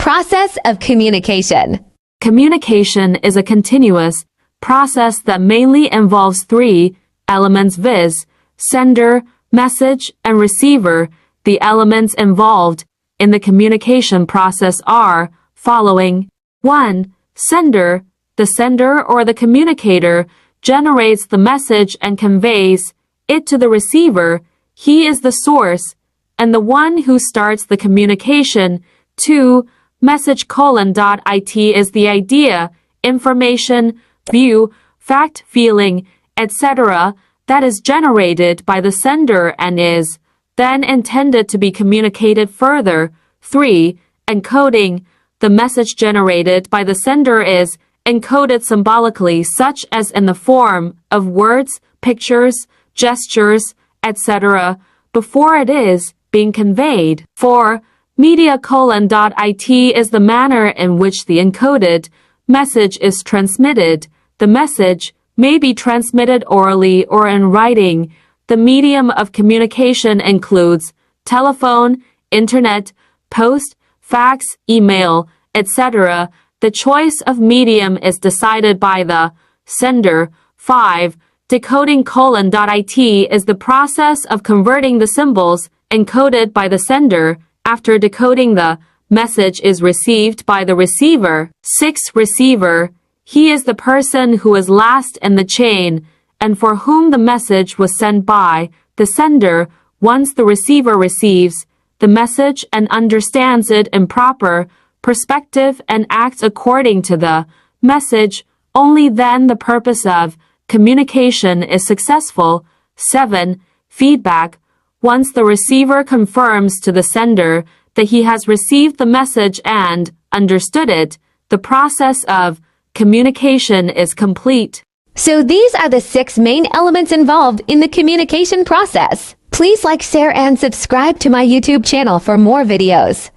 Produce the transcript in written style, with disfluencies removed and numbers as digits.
Process of communication. Communication is a continuous process that mainly involves three elements, viz., sender, message, and receiver. The elements involved in the communication process are following. 1. Sender. The sender or the communicator generates the message and conveys it to the receiver. He is the source and the one who starts the communication. 2. Message::it is the idea, information, view, fact, feeling, etc. that is generated by the sender and is then intended to be communicated further. 3. Encoding. The message generated by the sender is encoded symbolically, such as in the form of words, pictures, gestures, etc., before it is being conveyed. 4. Media::it is the manner in which the encoded message is transmitted. The message may be transmitted orally or in writing. The medium of communication includes telephone, internet, post, fax, email, etc. The choice of medium is decided by the sender. 5. Decoding::it is the process of converting the symbols encoded by the sender after decoding the message is received by the receiver. 6. Receiver. He is the person who is last in the chain and for whom the message was sent by the sender. Once the receiver receives the message and understands it in proper perspective and acts according to the message, only then the purpose of communication is successful. 7. Feedback. Once the receiver confirms to the sender that he has received the message and understood it, the process of communication is complete. So these are the 6 main elements involved in the communication process. Please like, share, and subscribe to my YouTube channel for more videos.